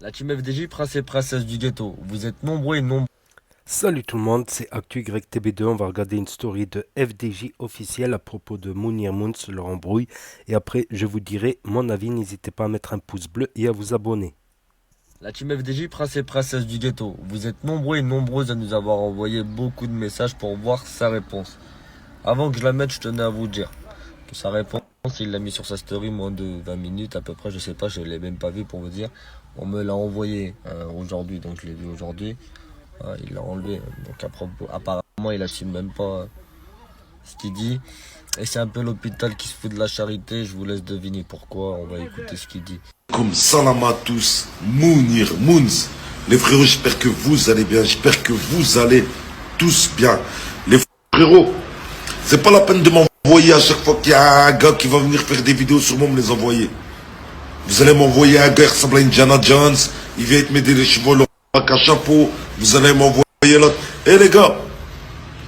La team FDJ, prince et princesse du ghetto. Vous êtes nombreux et nombreux. Salut tout le monde, c'est ActuYTB2. On va regarder une story de FDJ officielle à propos de Mounir Moons, leur embrouille. Et après, je vous dirai mon avis. N'hésitez pas à mettre un pouce bleu et à vous abonner. La team FDJ, prince et princesse du ghetto. Vous êtes nombreux et nombreuses à nous avoir envoyé beaucoup de messages pour voir sa réponse. Avant que je la mette, je tenais à vous dire que sa réponse, il l'a mis sur sa story moins de 20 minutes à peu près, je sais pas, je l'ai même pas vu pour vous dire. On me l'a envoyé aujourd'hui, donc je l'ai vu aujourd'hui. Il l'a enlevé, donc apparemment il assume même pas ce qu'il dit. Et c'est un peu l'hôpital qui se fout de la charité, je vous laisse deviner pourquoi, on va écouter ce qu'il dit. Comme salam à tous, Mounir, Moons. Les frérots, j'espère que vous allez bien, j'espère que vous allez tous bien. Les frérots, c'est pas la peine de m'envoyer à chaque fois qu'il y a un gars qui va venir faire des vidéos sur moi, me les envoyer. Vous allez m'envoyer un gars qui ressemble à Indiana Jones, il vient te m'aider les chevaux, le avec un chapeau, vous allez m'envoyer l'autre. Eh les gars,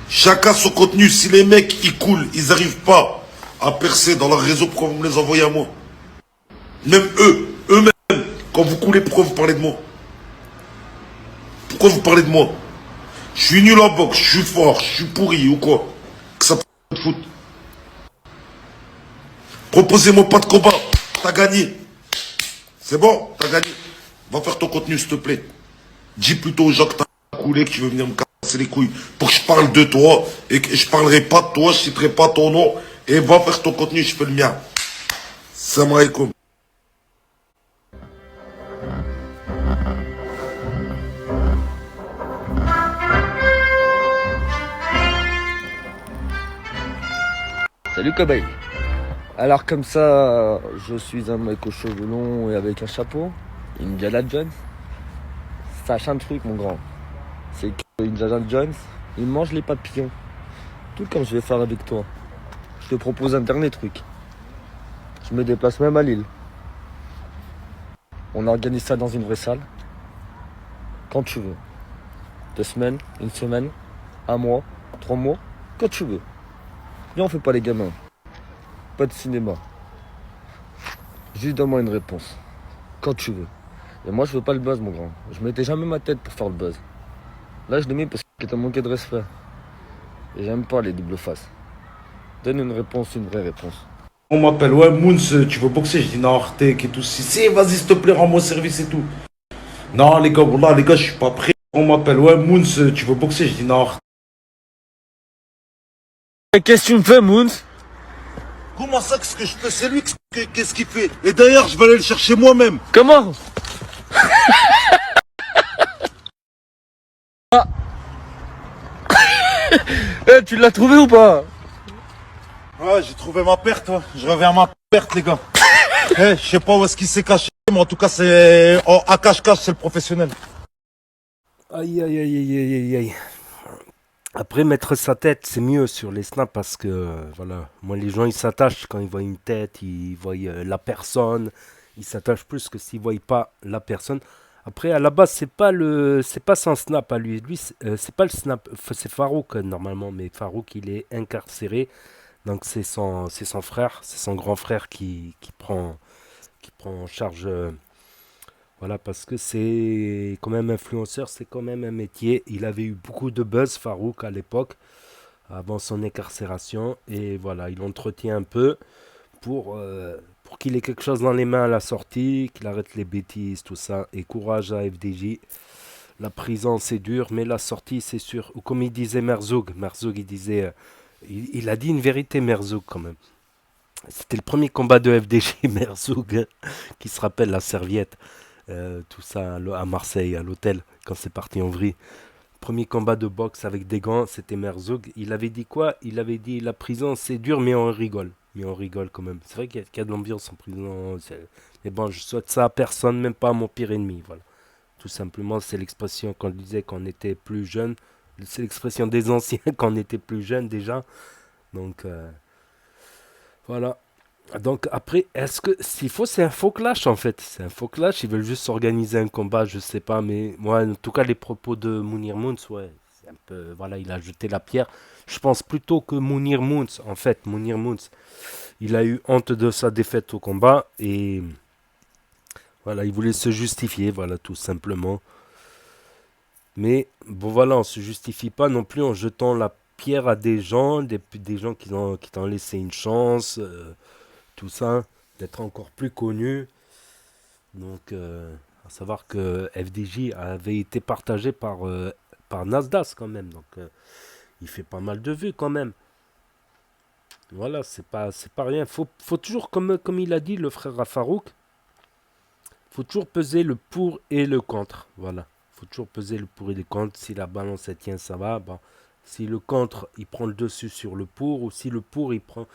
chacun son contenu, si les mecs ils coulent, ils arrivent pas à percer dans leur réseau, pourquoi vous me les envoyez à moi? Même eux-mêmes, quand vous coulez, pourquoi vous parlez de moi? Pourquoi vous parlez de moi? Je suis nul en boxe, je suis fort, je suis pourri ou quoi? Que ça peut te foutre. Proposez-moi pas de combat, t'as gagné. C'est bon, t'as gagné. Va faire ton contenu, s'il te plaît. Dis plutôt aux gens que t'as coulé, que tu veux venir me casser les couilles pour que je parle de toi et que je parlerai pas de toi, je citerai pas ton nom et va faire ton contenu, je fais le mien. Salam alaikum. Salut cobaye. Alors comme ça, je suis un mec aux cheveux longs et avec un chapeau, Indiana Jones. Sache un truc mon grand, c'est que Indiana Jones, il mange les papillons. Tout comme je vais faire avec toi. Je te propose un dernier truc. Je me déplace même à Lille. On organise ça dans une vraie salle. Quand tu veux. 2 semaines, une semaine, un mois, 3 mois, quand tu veux. Viens, on fait pas les gamins. Pas de cinéma. Juste donne-moi une réponse. Quand tu veux. Et moi, je veux pas le buzz, mon grand. Je mettais jamais ma tête pour faire le buzz. Là, je l'ai mis parce que t'as manqué de respect. Et j'aime pas les doubles faces. Donne une réponse, une vraie réponse. On m'appelle, ouais, Moons, tu veux boxer? Je dis non, Artek et tout. Si, vas-y, s'il te plaît, rends-moi service et tout. Non, les gars, voilà, les gars, je suis pas prêt. On m'appelle, ouais, Moons, tu veux boxer? Je dis non, Artek. Qu'est-ce que tu me fais, Moons? Comment ça, qu'est-ce que je fais? C'est lui, qu'est-ce qu'il fait? Et d'ailleurs, je vais aller le chercher moi-même. Comment? Ah. Tu l'as trouvé ou pas? Ouais, j'ai trouvé ma perte, ouais. Je reviens à ma perte, les gars. Je sais pas où est-ce qu'il s'est caché, mais en tout cas, c'est. À cache-cache, c'est le professionnel. Aïe aïe aïe aïe aïe aïe aïe. Après, mettre sa tête, c'est mieux sur les snaps parce que, voilà, moi les gens ils s'attachent quand ils voient une tête, ils voient la personne, ils s'attachent plus que s'ils voient pas la personne. Après, à la base, c'est pas son snap à lui. Lui, c'est pas le snap, c'est Farouk normalement, mais Farouk il est incarcéré, donc c'est son frère, c'est son grand frère qui prend en charge. Voilà, parce que c'est quand même influenceur, c'est quand même un métier. Il avait eu beaucoup de buzz, Farouk, à l'époque, avant son incarcération. Et voilà, il entretient un peu pour qu'il ait quelque chose dans les mains à la sortie, qu'il arrête les bêtises, tout ça. Et courage à FDJ. La prison, c'est dur, mais la sortie, c'est sûr. Ou comme il disait Merzoug, il disait... il a dit une vérité, Merzoug, quand même. C'était le premier combat de FDJ, Merzoug, hein, qui se rappelle la serviette. Tout ça à Marseille, à l'hôtel, quand c'est parti en vrille. Premier combat de boxe avec des gants, c'était Merzoug. Il avait dit quoi? Il avait dit la prison c'est dur, mais on rigole. Mais on rigole quand même. C'est vrai qu'il y a de l'ambiance en prison. Mais bon, je souhaite ça à personne, même pas à mon pire ennemi. Voilà. Tout simplement, c'est l'expression qu'on disait quand on était plus jeune. C'est l'expression des anciens quand on était plus jeune déjà. Donc, voilà. Donc après, est-ce que s'il faut, c'est un faux clash en fait. C'est un faux clash. Ils veulent juste organiser un combat, je sais pas. Mais moi, en tout cas, les propos de Mounir Moons, ouais, c'est un peu, voilà, il a jeté la pierre. Je pense plutôt que Mounir Moons, en fait, Mounir Moons, il a eu honte de sa défaite au combat et Voilà, il voulait se justifier, voilà, tout simplement. Mais bon, voilà, on se justifie pas non plus en jetant la pierre à des gens, des gens qui t'ont laissé une chance, tout ça, d'être encore plus connus. Donc, à savoir que FDJ avait été partagé par Nasdaq quand même. Donc, il fait pas mal de vues quand même. Voilà, c'est pas rien. Faut toujours, comme il a dit le frère Farouk, faut toujours peser le pour et le contre. Voilà. Faut toujours peser le pour et le contre. Si la balance elle tient, ça va. Bon. Si le contre il prend le dessus sur le pour, ou si le pour il prend.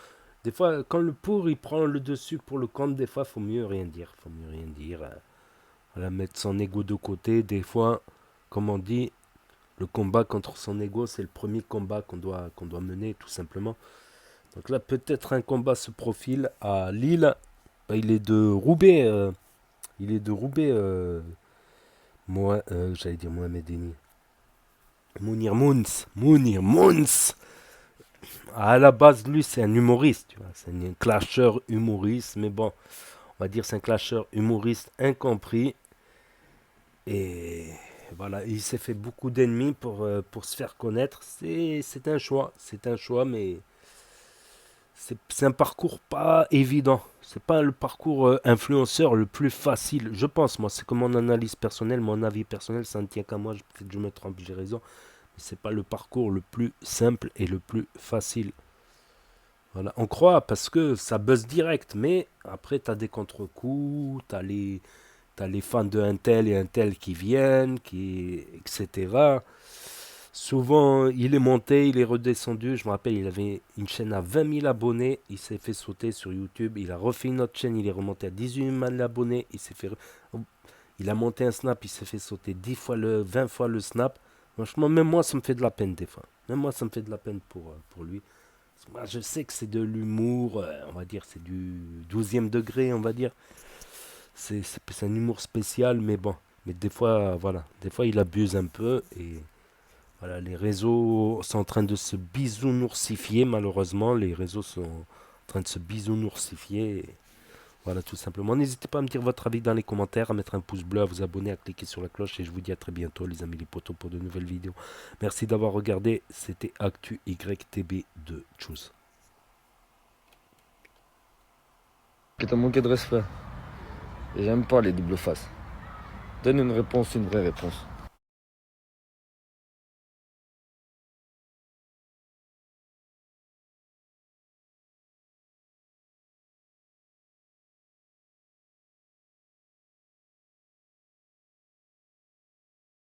Des fois, quand le pour il prend le dessus pour le contre, des fois, faut mieux rien dire. Faut mieux rien dire. Voilà, mettre son ego de côté. Des fois, comme on dit, le combat contre son ego, c'est le premier combat qu'on doit mener, tout simplement. Donc là, peut-être un combat se profile à Lille. Bah, il est de Roubaix. Il est de Roubaix. Moi, j'allais dire Mohamed Eni. Mounir Mouns. Mounir Mouns. À la base, lui, c'est un humoriste. Tu vois. C'est un clasheur humoriste. Mais bon, on va dire c'est un clasheur humoriste incompris. Et voilà, il s'est fait beaucoup d'ennemis pour se faire connaître. C'est un choix. C'est un choix, mais c'est un parcours pas évident. C'est pas le parcours influenceur le plus facile. Je pense, moi, c'est comme mon analyse personnelle, mon avis personnel, ça ne tient qu'à moi. Peut-être que je me trompe, j'ai raison. Mais c'est pas le parcours le plus simple et le plus facile. Voilà, on croit parce que ça buzz direct, mais après, tu as des contre-coups, t'as les fans de un tel et un tel qui viennent, etc. Souvent, il est monté, il est redescendu. Je me rappelle, il avait une chaîne à 20 000 abonnés. Il s'est fait sauter sur YouTube. Il a refait une autre chaîne. Il est remonté à 18 000 abonnés. Il a monté un snap. Il s'est fait sauter 20 fois le snap. Franchement, même moi, ça me fait de la peine des fois. Même moi, ça me fait de la peine pour lui. Parce que moi, je sais que c'est de l'humour. On va dire, c'est du 12e degré, on va dire. C'est un humour spécial, mais bon. Mais des fois, voilà. Des fois, il abuse un peu et. Voilà, les réseaux sont en train de se bisounoursifier, malheureusement. Les réseaux sont en train de se bisounoursifier. Voilà, tout simplement. N'hésitez pas à me dire votre avis dans les commentaires, à mettre un pouce bleu, à vous abonner, à cliquer sur la cloche. Et je vous dis à très bientôt, les amis les potos, pour de nouvelles vidéos. Merci d'avoir regardé. C'était Actu YTB de Tchuss. Qui t'a manqué de respect. Et j'aime pas les doubles faces. Donne une réponse, une vraie réponse.